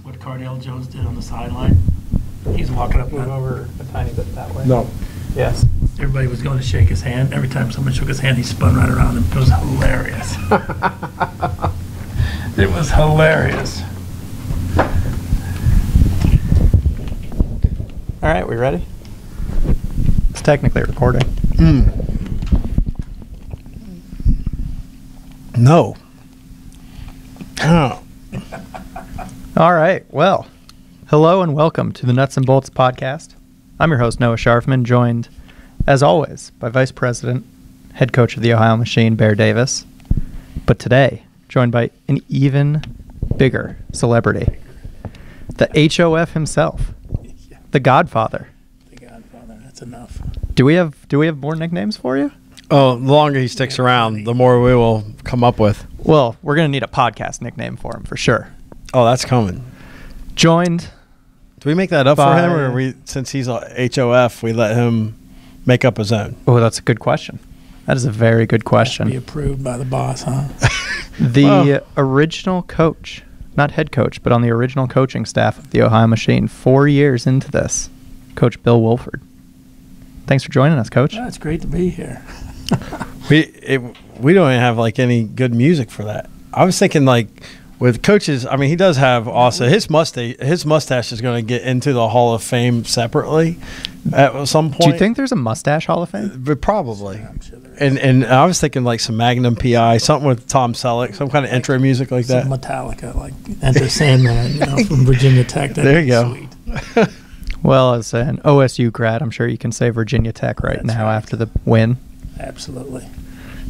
what Cardale Jones did on the sideline. He's walking up. Move over a tiny bit that way. No. Yes. Everybody was going to shake his hand. Every time someone shook his hand, he spun right around him. It was hilarious. It was hilarious. All right, we ready? It's technically recording. No. Oh. All right, well, hello and welcome to the Nuts and Bolts podcast. I'm your host, Noah Sharfman, joined, as always, by Vice President, Head Coach of the Ohio Machine, Bear Davis. But today, joined by an even bigger celebrity, the HOF himself, the Godfather. The Godfather, that's enough. Do we have more nicknames for you? Oh, the longer he sticks around, the more we will come up with. Well, we're going to need a podcast nickname for him, for sure. Oh, that's coming. Joined. Do we make that up for by- him, or since he's a HOF, we let him make up his own? Oh, that's a good question. That is a very good Be question. approved by the boss, huh? The original coach, not head coach, but on the original coaching staff of the Ohio Machine, 4 years into this, Coach Bill Wolford. Thanks for joining us, Coach. Yeah, it's great to be here. We don't even have like any good music for that. I was thinking like with coaches. I mean, he does have also his mustache is going to get into the Hall of Fame separately at some point. Do you think there's a mustache Hall of Fame? But probably. I'm sure there is. And I was thinking like some Magnum PI, something with Tom Selleck, some kind of intro music like that. Some Metallica, like Enter Sandman, from Virginia Tech. That'd There you be go. Sweet. Well, as an OSU grad, I'm sure you can say Virginia Tech right That's now right. after the win. Absolutely.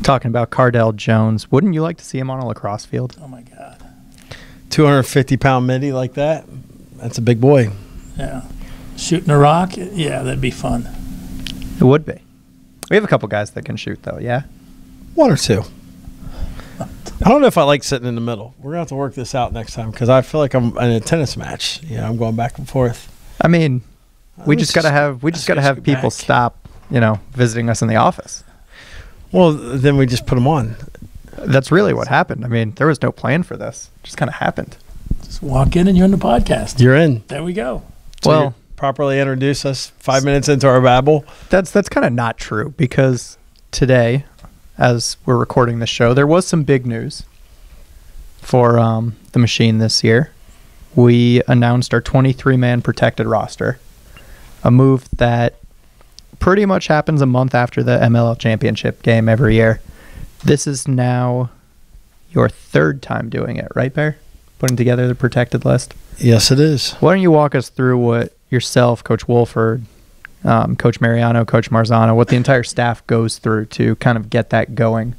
Talking about Cardale Jones, wouldn't you like to see him on a lacrosse field? Oh my God. 250-pound midi like that. That's a big boy. Yeah. Shooting a rock, yeah, that'd be fun. It would be. We have a couple guys that can shoot, though, yeah? One or two. I don't know if I like sitting in the middle. We're gonna have to work this out next time because I feel like I'm in a tennis match. You know, I'm going back and forth. I mean, we Let's just gotta have go people back. stop, visiting us in the office. Well, then we just put them on. That's really what happened. I mean, there was no plan for this. It just kind of happened. Just walk in and you're in the podcast. You're in. There we go. So Well, you properly introduce us 5 minutes into our babble. that's kind of not true because today, as we're recording this show, there was some big news for the Machine this year. We announced our 23-man protected roster, a move that pretty much happens a month after the MLL championship game every year. This is now your third time doing it, right, Bear? Putting together the protected list. Yes, it is. Why don't you walk us through what yourself, Coach Wolford, Coach Mariano, Coach Marzano, what the entire staff goes through to kind of get that going?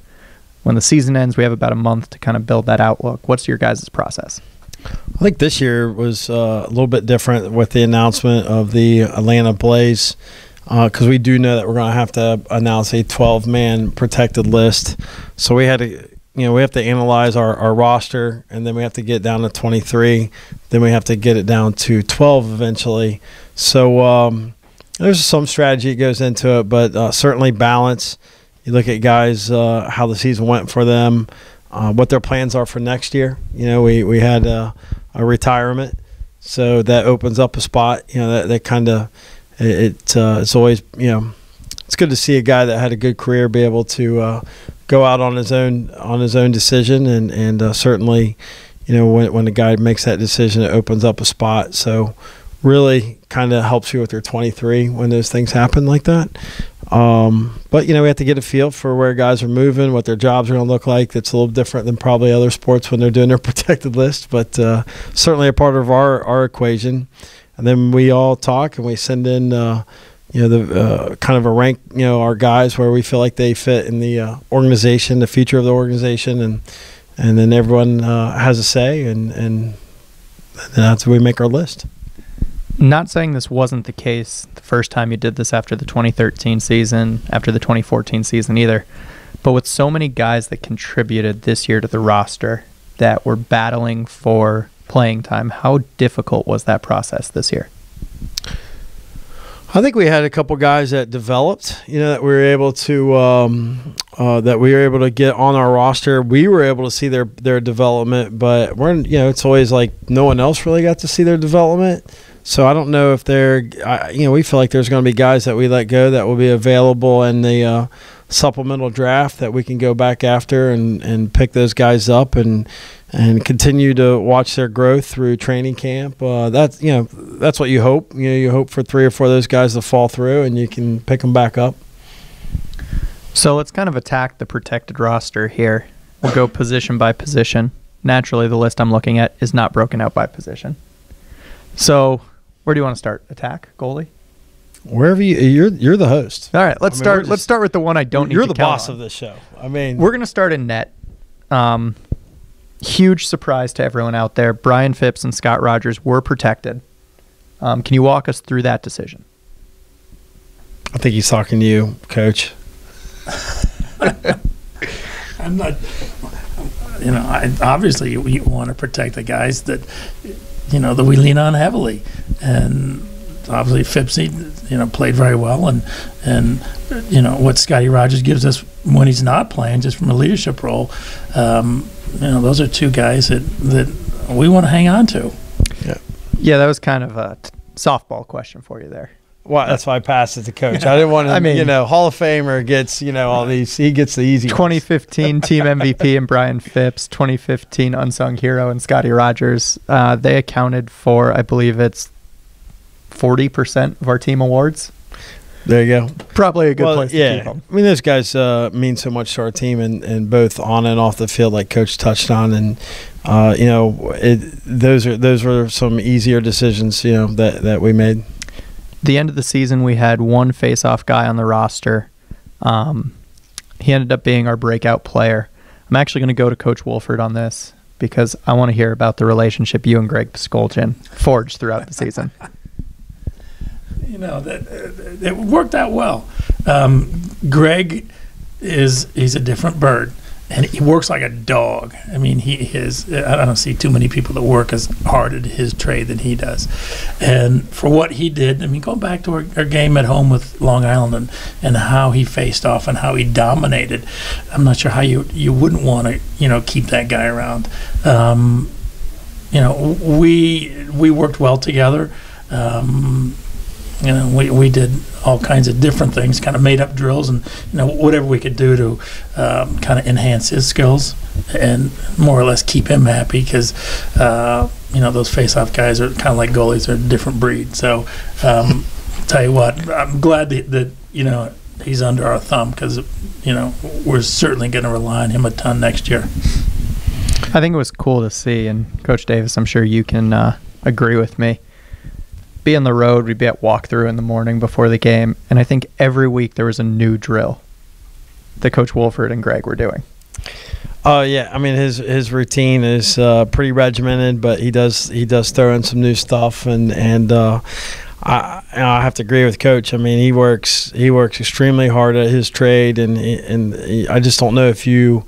When the season ends, we have about a month to kind of build that outlook. What's your guys' process? I think this year was a little bit different with the announcement of the Atlanta Blaze because we do know that we're going to have to announce a 12-man protected list. So we had to, we have to analyze our roster, and then we have to get down to 23. Then we have to get it down to 12 eventually. So there's some strategy that goes into it, but certainly balance. You look at guys, how the season went for them, what their plans are for next year. We had a retirement, so that opens up a spot. That kind of it's always it's good to see a guy that had a good career be able to go out on his own decision, and certainly when the guy makes that decision, it opens up a spot. So really kind of helps you with your 23 when those things happen like that. But we have to get a feel for where guys are moving, what their jobs are going to look like. That's a little different than probably other sports when they're doing their protected list, but certainly a part of our equation. And then we all talk and we send in the kind of a rank our guys where we feel like they fit in the organization, the future of the organization, and then everyone has a say, and that's where we make our list. Not saying this wasn't the case the first time you did this after the 2013 season, after the 2014 season either, but with so many guys that contributed this year to the roster that were battling for playing time, how difficult was that process this year? I think we had a couple guys that developed, that we were able to that we were able to get on our roster. We were able to see their development, but it's always like no one else really got to see their development. So I don't know if we feel like there's going to be guys that we let go that will be available in the supplemental draft that we can go back after and pick those guys up and continue to watch their growth through training camp. That's what you hope. You hope for 3 or 4 of those guys to fall through and you can pick them back up. So let's kind of attack the protected roster here. We'll go position by position. Naturally, the list I'm looking at is not broken out by position. So where do you want to start? Attack, goalie? Wherever you're the host. All right, let's start with the one I don't need to You're the count boss on. of this show. I mean, we're going to start in net. Huge surprise to everyone out there. Brian Phipps and Scott Rogers were protected. Can you walk us through that decision? I think he's talking to you, Coach. I'm not. Obviously you want to protect the guys that that we lean on heavily, and obviously Phippsy, played very well, and what Scotty Rogers gives us when he's not playing, just from a leadership role. Those are 2 guys that we want to hang on to. Yeah, that was kind of a softball question for you there. Well, that's why I passed it to Coach. I didn't want to, Hall of Famer gets, all these. He gets the easy 2015 ones. team MVP and Brian Phipps, 2015 unsung hero and Scotty Rogers. They accounted for, I believe it's 40% of our team awards. There you go. Probably a good place to keep them. I mean, those guys mean so much to our team, and both on and off the field, like Coach touched on, and those were some easier decisions, that we made. The end of the season, we had 1 face-off guy on the roster. He ended up being our breakout player. I'm actually going to go to Coach Wolford on this because I want to hear about the relationship you and Greg Piskolchin forged throughout the season. That it worked out well. Greg he's a different bird, and he works like a dog. I mean, I don't see too many people that work as hard at his trade than he does. And for what he did, I mean, going back to our game at home with Long Island and how he faced off and how he dominated, I'm not sure how you wouldn't want to, keep that guy around. We worked well together. We did all kinds of different things, kind of made up drills and, whatever we could do to kind of enhance his skills and more or less keep him happy because, those face-off guys are kind of like goalies. They're a different breed. So, tell you what, I'm glad that he's under our thumb because, we're certainly going to rely on him a ton next year. I think it was cool to see, and Coach Davis, I'm sure you can agree with me. Be on the road, we'd be at walkthrough in the morning before the game, and I think every week there was a new drill that Coach Wolford and Greg were doing. Oh yeah, I mean his routine is pretty regimented, but he does throw in some new stuff, and I have to agree with Coach. I mean he works extremely hard at his trade, and I just don't know if you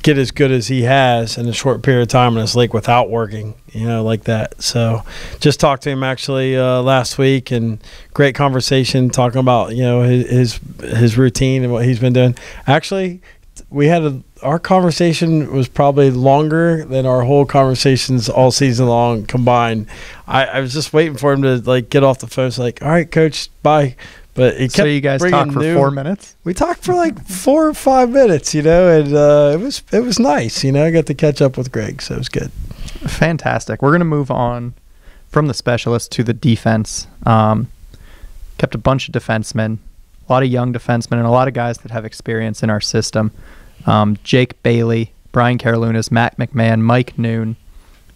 get as good as he has in a short period of time in this league without working, like that. So just talked to him actually last week, and great conversation talking about, his routine and what he's been doing. Actually, we had our conversation was probably longer than our whole conversations all season long combined. I was just waiting for him to get off the phone. It's like, all right, Coach, bye. But he kept so you guys talked for 4 minutes? We talked for 4 or 5 minutes, and it was nice. I got to catch up with Greg, so it was good. Fantastic. We're going to move on from the specialists to the defense. Kept a bunch of defensemen, a lot of young defensemen, and a lot of guys that have experience in our system. Jake Bailey, Brian Karalunas, Matt McMahon, Mike Noon,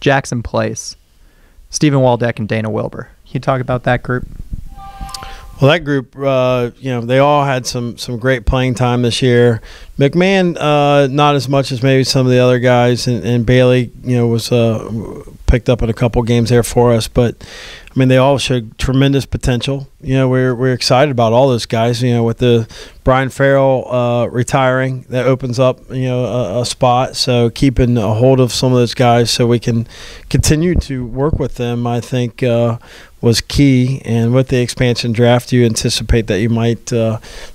Jackson Place, Stephen Waldeck, and Dana Wilbur. Can you talk about that group? Well, that group, they all had some great playing time this year. McMahon, not as much as maybe some of the other guys, and Bailey, was picked up in a couple games there for us. But I mean, they all showed tremendous potential. We're excited about all those guys. With the Brian Farrell retiring, that opens up a spot. So keeping a hold of some of those guys so we can continue to work with them, I think, was key. And with the expansion draft, you anticipate that you might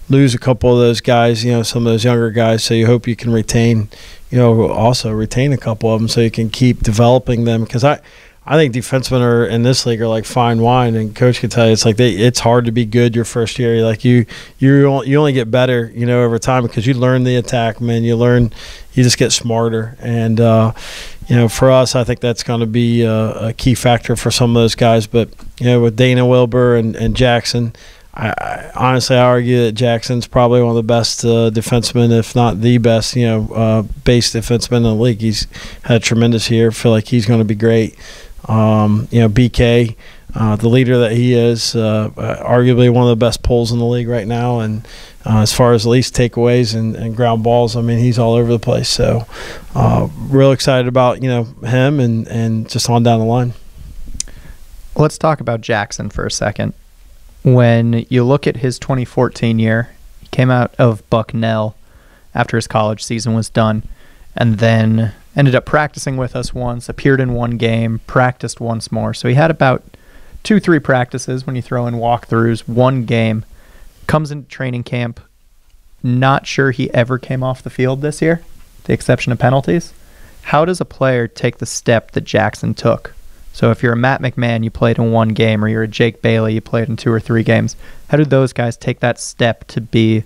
lose a couple of those guys, some of those younger guys. So you hope you can retain, also retain a couple of them so you can keep developing them. Because I think defensemen in this league are like fine wine, and coach can tell you it's hard to be good your first year. Like you only get better, over time because you learn the attack, man. You just get smarter. And for us, I think that's going to be a key factor for some of those guys. But with Dana Wilbur and Jackson, I honestly argue that Jackson's probably one of the best defensemen, if not the best, base defenseman in the league. He's had a tremendous year. I feel like he's going to be great. BK, the leader that he is, arguably one of the best pulls in the league right now. And as far as at least takeaways and ground balls, I mean, he's all over the place. So real excited about, him and just on down the line. Let's talk about Jackson for a second. When you look at his 2014 year, he came out of Bucknell after his college season was done, and then ended up practicing with us once, appeared in one game, practiced once more. So he had about 2-3 practices when you throw in walkthroughs, one game, comes into training camp. Not sure he ever came off the field this year, the exception of penalties. How does a player take the step that Jackson took? So if you're a Matt McMahon, you played in one game, or you're a Jake Bailey, you played in 2 or 3 games. How do those guys take that step to be,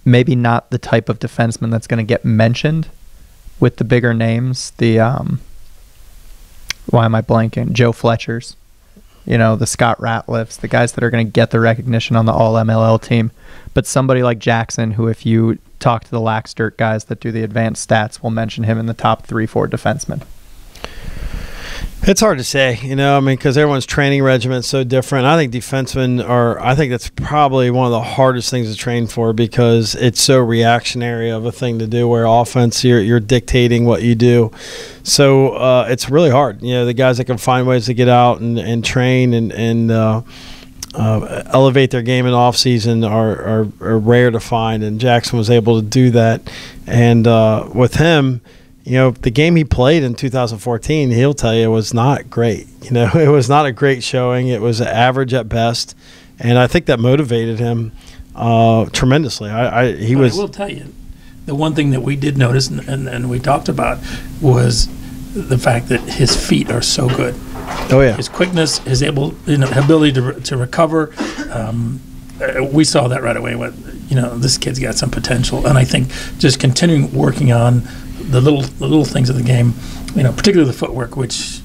maybe not the type of defenseman that's going to get mentioned with the bigger names, the why am I blanking? Joe Fletchers, the Scott Ratliffs, the guys that are going to get the recognition on the All-MLL team. But somebody like Jackson, who if you talk to the lax dirt guys that do the advanced stats, will mention him in the top 3-4 defensemen. It's hard to say, because everyone's training regimen is so different. I think defensemen I think that's probably one of the hardest things to train for because it's so reactionary of a thing to do, where offense, you're dictating what you do. So it's really hard. The guys that can find ways to get out and train and elevate their game in off season are rare to find, and Jackson was able to do that. And with him, the game he played in 2014, he'll tell you, was not great. It was not a great showing. It was average at best, and I think that motivated him tremendously. I will tell you, the one thing that we did notice and we talked about was the fact that his feet are so good. Oh yeah, his quickness, his ability to recover. We saw that right away. This kid's got some potential, and I think just continuing working on the little things of the game, particularly the footwork, which,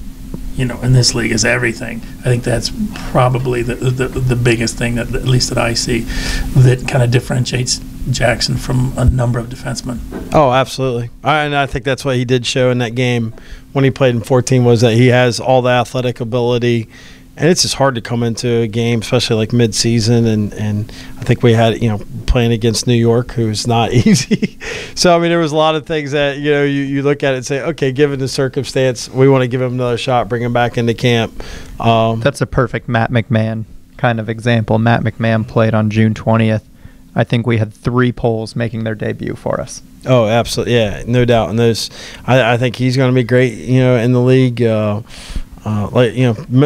in this league is everything. I think that's probably the biggest thing that, at least that I see, that kind of differentiates Jackson from a number of defensemen. Oh, absolutely. And I think that's what he did show in that game when he played in 14, was that he has all the athletic ability. And it's just hard to come into a game, especially like mid-season, and I think we had, playing against New York, who's not easy. So, there was a lot of things that, you look at it and say, okay, given the circumstance, we want to give him another shot, bring him back into camp. That's a perfect Matt McMahon kind of example. Matt McMahon played on June 20th. I think we had 3 Poles making their debut for us. Oh, absolutely. Yeah, no doubt. And I think he's going to be great, in the league.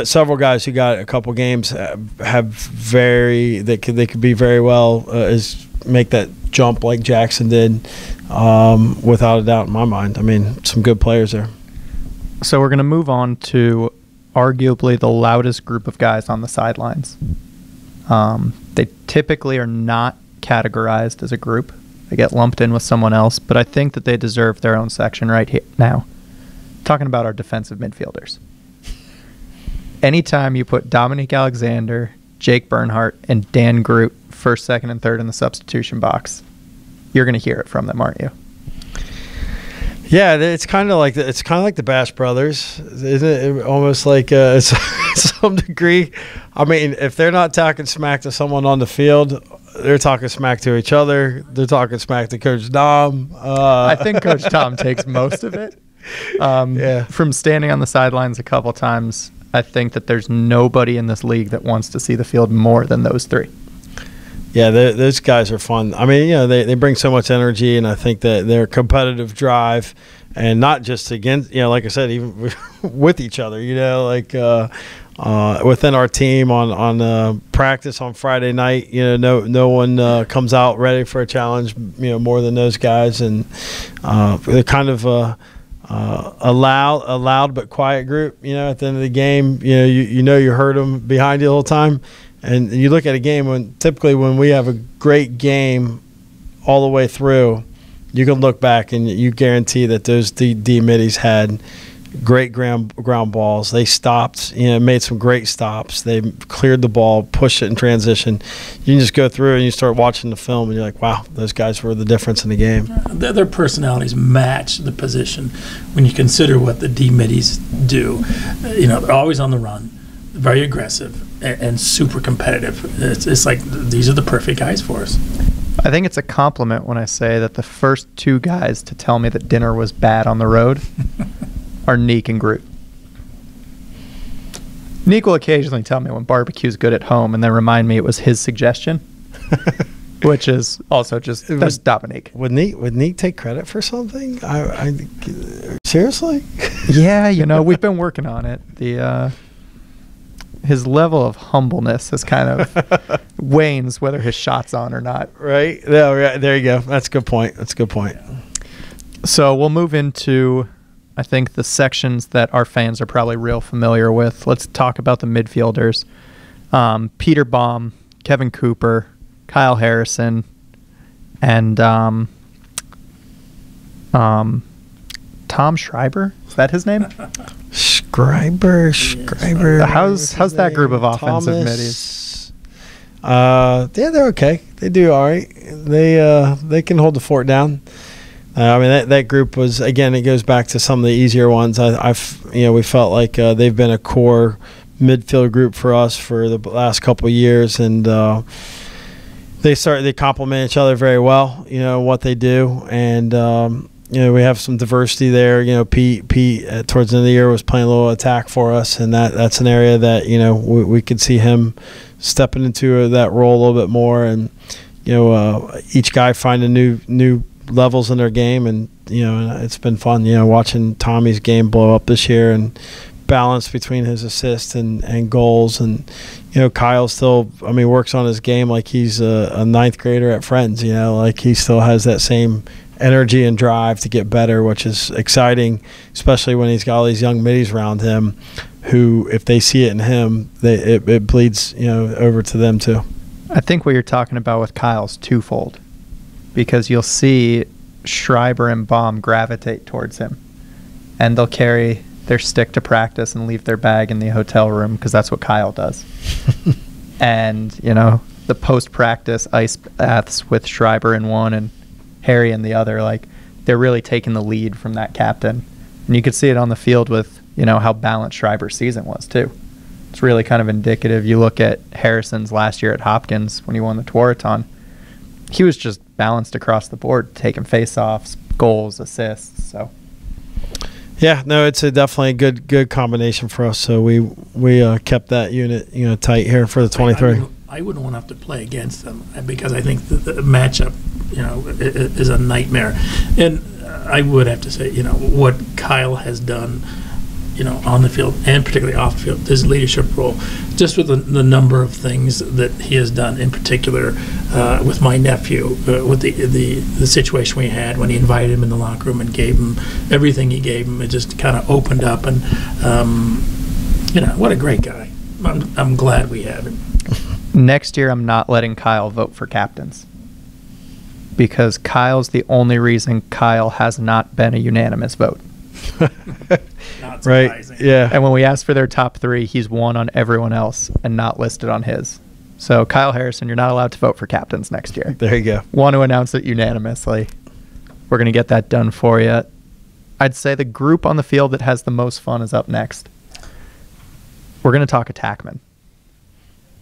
Several guys who got a couple games they could be very well make that jump like Jackson did, without a doubt in my mind. Some good players there. So we're going to move on to arguably the loudest group of guys on the sidelines. They typically are not categorized as a group. They get lumped in with someone else, but I think that they deserve their own section right here now. Talking about our defensive midfielders. Anytime you put Dominique Alexander, Jake Bernhardt, and Dan Groot first, second, and third in the substitution box, you're going to hear it from them, aren't you? Yeah, it's kind of like the Bash Brothers, isn't it? Almost like to some degree. If they're not talking smack to someone on the field, they're talking smack to each other. They're talking smack to Coach Dom. I think Coach Dom takes most of it. From standing on the sidelines a couple times, I think that there's nobody in this league that wants to see the field more than those 3. Yeah, those guys are fun. They bring so much energy, and I think that their competitive drive and not just against, like I said, even with each other, like within our team on practice on Friday night, no one comes out ready for a challenge, more than those guys, and they're kind of a loud but quiet group. At the end of the game, you heard them behind you the whole time, and you look at a game when we have a great game all the way through, you can look back and you guarantee that those D middies had great ground balls. They stopped, made some great stops. They cleared the ball, pushed it in transition. You can just go through and you start watching the film and you're like, wow, those guys were the difference in the game. Their personalities match the position when you consider what the D middies do. They're always on the run, very aggressive, and super competitive. It's like these are the perfect guys for us. I think it's a compliment when I say that the first two guys to tell me that dinner was bad on the road are Neek and Groot. Neek will occasionally tell me when barbecue's good at home and then remind me it was his suggestion, which is also that's Dominique. Would Neek take credit for something? I seriously? Yeah, we've been working on it. His level of humbleness is kind of wanes whether his shot's on or not. Right? There you go. That's a good point. So we'll move into, I think, the sections that our fans are probably real familiar with. Let's talk about the midfielders. Peter Baum, Kevin Cooper, Kyle Harrison, and Tom Schreiber. Is that his name? Schreiber. How's that group of offensive middies? They're okay. They do all right. They can hold the fort down. That group was, again, it goes back to some of the easier ones. We felt like they've been a core midfield group for us for the last couple of years, and they complement each other very well. What they do, and we have some diversity there. Pete towards the end of the year was playing a little attack for us, and that's an area that we could see him stepping into that role a little bit more, and each guy finding new levels in their game, and it's been fun watching Tommy's game blow up this year and balance between his assists and goals, and Kyle still works on his game like he's a ninth grader at Friends. Like he still has that same energy and drive to get better, which is exciting, especially when he's got all these young middies around him who, if they see it in him, it bleeds over to them too. I think what you're talking about with Kyle's twofold, because you'll see Schreiber and Baum gravitate towards him, and they'll carry their stick to practice and leave their bag in the hotel room because that's what Kyle does. And the post-practice ice baths with Schreiber in one and Harry in the other, like they're really taking the lead from that captain, and you could see it on the field with how balanced Schreiber's season was too. It's really kind of indicative. You look at Harrison's last year at Hopkins when he won the Tewaaraton, he was just balanced across the board, taking face-offs, goals, assists. So yeah, no, it's definitely a good combination for us. So we kept that unit tight here for the 23. I wouldn't want to have to play against them because I think the matchup is a nightmare. And I would have to say what Kyle has done on the field and particularly off the field, his leadership role, just with the number of things that he has done, in particular with my nephew, with the situation we had when he invited him in the locker room and gave him everything he gave him. It just kind of opened up, and what a great guy. I'm glad we have him. Next year, I'm not letting Kyle vote for captains because Kyle's the only reason Kyle has not been a unanimous vote. Not surprising. Right. Yeah. And when we asked for their top three, he's won on everyone else and not listed on his. So Kyle Harrison, you're not allowed to vote for captains next year. There you go. Want to announce it unanimously. We're going to get that done for you. I'd say the group on the field that has the most fun is up next. We're going to talk attackmen.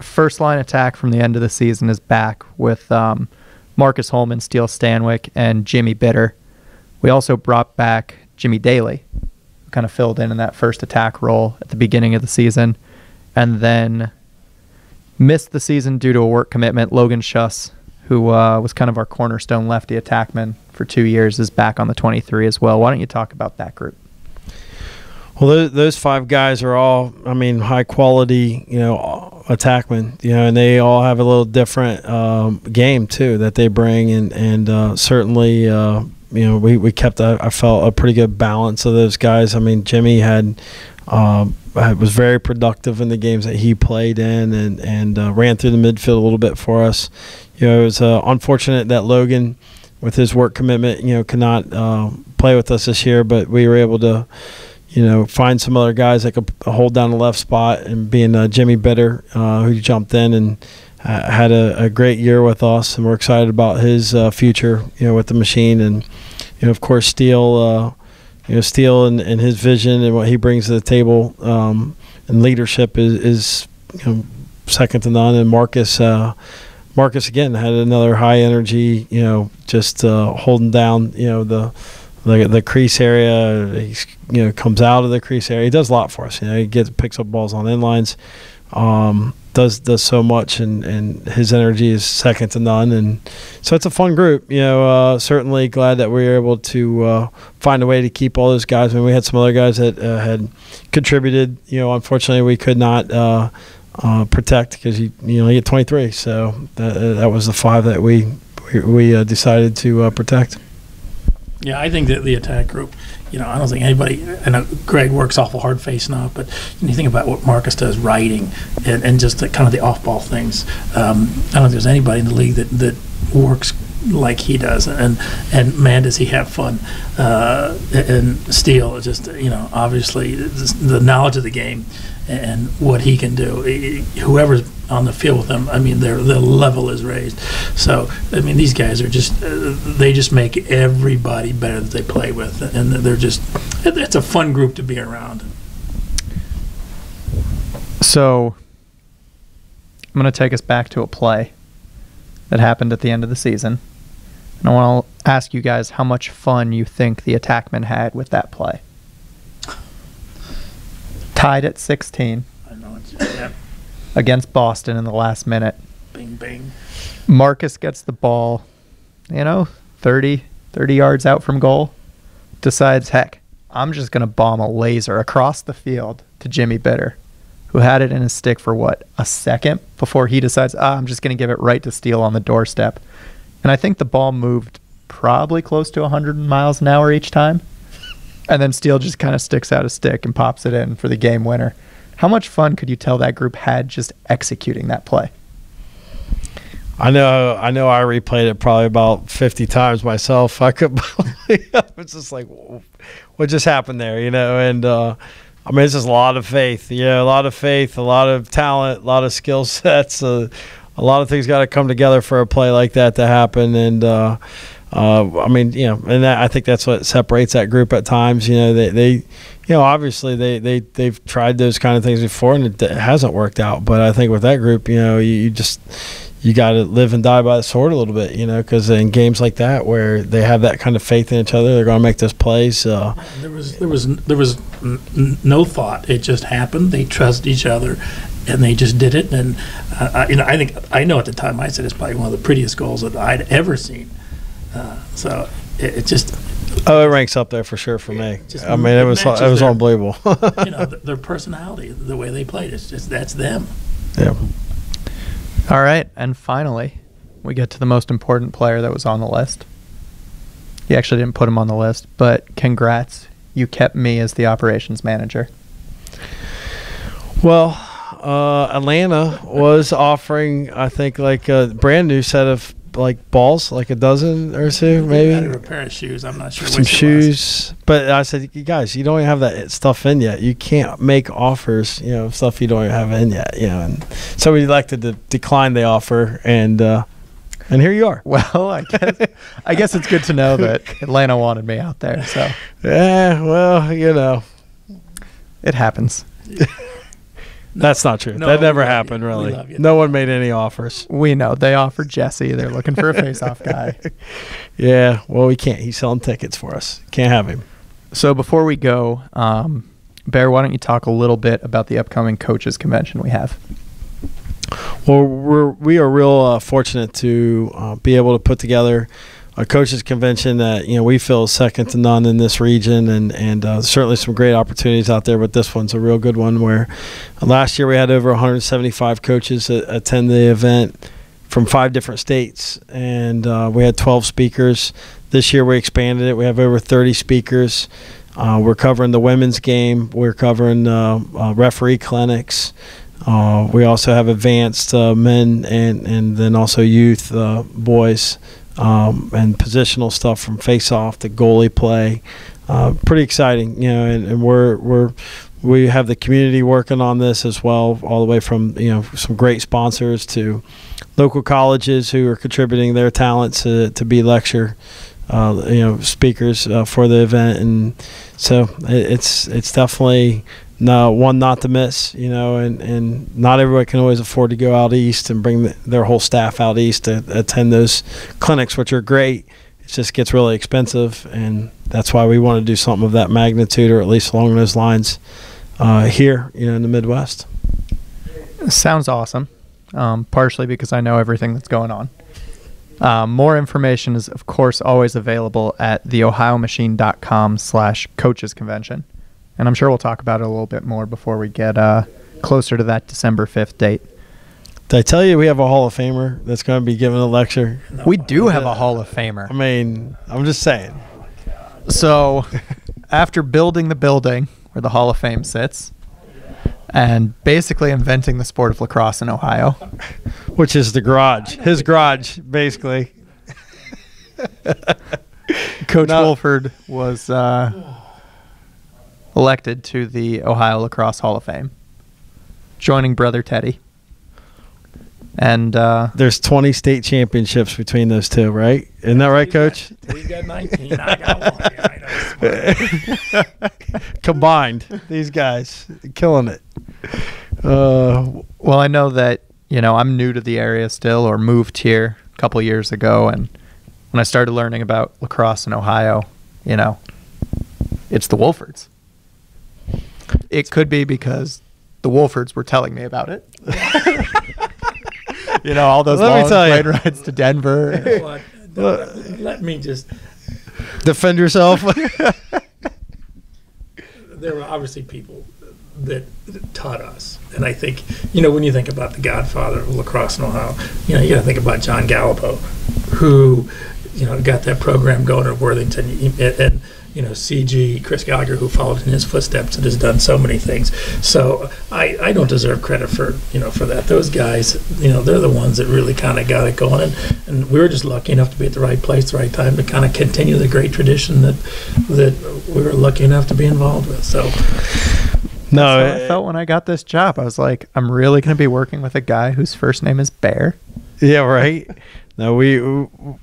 First line attack from the end of the season is back with Marcus Holman, Steele Stanwyck, and Jimmy Bitter. We also brought back Jimmy Daly, who kind of filled in that first attack role at the beginning of the season, and then missed the season due to a work commitment. Logan Schuss, who was kind of our cornerstone lefty attackman for 2 years, is back on the 23 as well. Why don't you talk about that group? Well, those 5 guys are all, I mean, high quality, attackmen, and they all have a little different game too that they bring, and certainly, we kept I felt a pretty good balance of those guys. I mean, Jimmy was very productive in the games that he played in, and ran through the midfield a little bit for us. It was unfortunate that Logan, with his work commitment, could not play with us this year, but we were able to find some other guys that could hold down the left spot, and being Jimmy Bitter, who jumped in and had a great year with us, and we're excited about his future, with the machine. And, of course, Steele and his vision and what he brings to the table and leadership is second to none. And Marcus again had another high energy, just holding down, the crease area. He comes out of the crease area. He does a lot for us. He picks up balls on inlines, does so much, and his energy is second to none. And so it's a fun group. Certainly glad that we were able to find a way to keep all those guys. I mean, we had some other guys that had contributed. Unfortunately, we could not protect because you get 23. So that was the 5 that we decided to protect. Yeah, I think that the attack group, I don't think anybody, I know Greg works awful hard facing off, but when you think about what Marcus does writing and just kind of the off-ball things, I don't think there's anybody in the league that works like he does. And man, does he have fun. And Steele is just, obviously the knowledge of the game and what he can do. Whoever's on the field with them, I mean, their level is raised. So, I mean, these guys are just, they just make everybody better that they play with. And they're just, it's a fun group to be around. So, I'm going to take us back to a play that happened at the end of the season. And I want to ask you guys how much fun you think the attackmen had with that play. Tied at 16. I know it's, yeah. Against Boston in the last minute. Bing, bing. Marcus gets the ball, 30 yards out from goal. Decides, heck, I'm just going to bomb a laser across the field to Jimmy Bitter, who had it in his stick for, a second before he decides, I'm just going to give it right to Steele on the doorstep. And I think the ball moved probably close to 100 miles an hour each time. And then Steele just kind of sticks out a stick and pops it in for the game winner. How much fun could you tell that group had just executing that play? I know I replayed it probably about 50 times myself. I could it's just like, what just happened there, And it's just a lot of faith. A lot of faith, a lot of talent, a lot of skill sets. A lot of things got to come together for a play like that to happen. And I think that's what separates that group at times. They obviously they've tried those kind of things before and it hasn't worked out. But I think with that group, you got to live and die by the sword a little bit, because in games like that where they have that kind of faith in each other, they're going to make those plays. There was no thought. It just happened. They trust each other, and they just did it. And I know at the time I said it's probably one of the prettiest goals that I'd ever seen. So it just. Oh, it ranks up there for sure for me. It was unbelievable. Their personality, the way they played, that's them. Yeah. All right, and finally, we get to the most important player that was on the list. You actually didn't put him on the list, but congrats. You kept me as the operations manager. Well, Atlanta was offering, I think, a brand new set of balls, a dozen or so, maybe. A pair of shoes. I'm not sure. Some shoes, but I said, you guys, you don't even have that stuff in yet. You can't make offers, stuff you don't even have in yet, And so we elected to decline the offer, and here you are. Well, I guess it's good to know that Atlanta wanted me out there. So yeah, well, it happens. That's not true. No, that never happened, really. No one made any offers. We know. They offered Jesse. They're looking for a face-off guy. Yeah, well, we can't. He's selling tickets for us. Can't have him. So before we go, Bear, why don't you talk a little bit about the upcoming coaches convention we have? Well, we are real fortunate to be able to put together a coaches convention that we feel is second to none in this region, and certainly some great opportunities out there. But this one's a real good one. Where last year we had over 175 coaches attend the event from 5 different states, and we had 12 speakers. This year we expanded it. We have over 30 speakers. We're covering the women's game. We're covering referee clinics. We also have advanced men and then also youth boys. And positional stuff from face-off to goalie play, pretty exciting, and we have the community working on this as well, all the way from some great sponsors to local colleges who are contributing their talents to be lecture, speakers for the event, and so it's definitely. No, one not to miss, and not everybody can always afford to go out east and bring their whole staff out east to attend those clinics, which are great. It just gets really expensive, and that's why we want to do something of that magnitude, or at least along those lines, here, in the Midwest. Sounds awesome, partially because I know everything that's going on. More information is, of course, always available at theohiomachine.com/coaches convention. And I'm sure we'll talk about it a little bit more before we get closer to that December 5th date. Did I tell you we have a Hall of Famer that's going to be giving a lecture? No, we do have a Hall of Famer. I mean, I'm just saying. So after building the building where the Hall of Fame sits and basically inventing the sport of lacrosse in Ohio. Which is the garage. His garage, basically. Coach Wolford was... elected to the Ohio Lacrosse Hall of Fame, joining brother Teddy. And there's 20 state championships between those two, right? Isn't that right, Coach? Teddy's got 19. I got 1. Yeah, I know. Combined, these guys killing it. Well, I know that I'm new to the area still, or moved here a couple years ago, and when I started learning about lacrosse in Ohio, it's the Wolfords. It could be because the Wolfords were telling me about it. All those long plane rides to Denver. Let me just defend yourself. There were obviously people that taught us, and I think when you think about the godfather of lacrosse in Ohio, you got to think about John Gallipo, who got that program going at Worthington, and CG, Chris Gallagher, who followed in his footsteps and has done so many things. So I don't deserve credit for that. Those guys, they're the ones that really kind of got it going, and we were just lucky enough to be at the right place, the right time to kind of continue the great tradition that we were lucky enough to be involved with. So. No, that's how I felt when I got this job. I was like, I'm really going to be working with a guy whose first name is Bear. Yeah, right. No,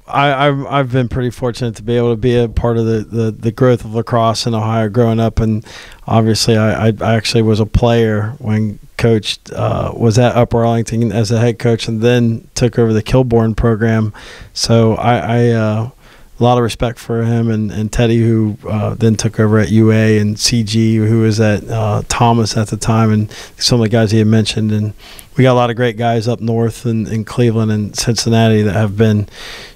I've been pretty fortunate to be able to be a part of the growth of lacrosse in Ohio growing up, and obviously I actually was a player when Coach was at Upper Arlington as a head coach, and then took over the Kilbourne program. So I a lot of respect for him and Teddy, who then took over at UA, and CG, who was at Thomas at the time, and some of the guys he had mentioned. And we got a lot of great guys up north in Cleveland and Cincinnati that have been,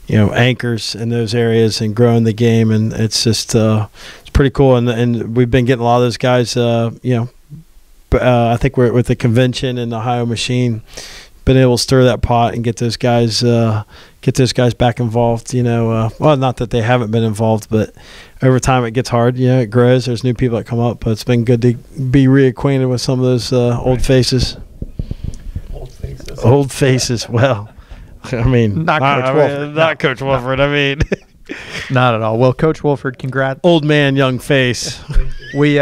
anchors in those areas and growing the game. And it's just it's pretty cool. And we've been getting a lot of those guys, I think we're with the convention and the Ohio Machine, been able to stir that pot and get those guys back involved. Well, not that they haven't been involved, but over time it gets hard. It grows. There's new people that come up, but it's been good to be reacquainted with some of those old faces. Old faces. Well, I mean, not Coach Wolford. Not Coach Wolford. I mean, not at all. Well, Coach Wolford, congrats. Old man, young face. We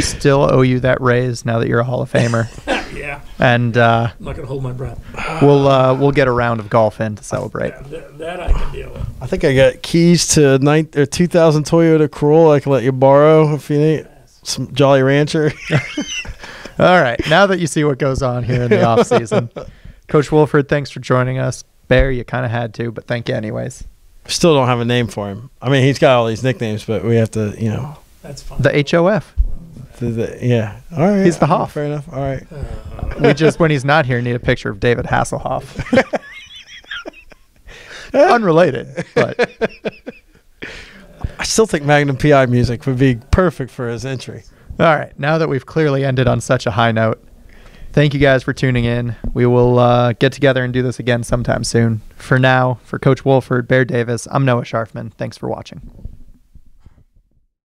still owe you that raise now that you're a Hall of Famer. Yeah. And I'm not gonna hold my breath. We'll get a round of golf in to celebrate. That I can deal with. I think I got keys to 2000 Toyota Corolla I can let you borrow if you need some Jolly Rancher. All right. Now that you see what goes on here in the off season, Coach Wolford, thanks for joining us. Bear, you kind of had to, but thank you anyways. Still don't have a name for him. I mean, he's got all these nicknames, but we have to, That's fine. The HOF. Yeah. All right. He's the Hoff. Fair enough. All right. We just, when he's not here, need a picture of David Hasselhoff. Unrelated, but I still think Magnum PI music would be perfect for his entry. all right. Now that we've clearly ended on such a high note, thank you guys for tuning in. We will get together and do this again sometime soon. For now, for Coach Wolford, Bear Davis, I'm Noah Sharfman. Thanks for watching.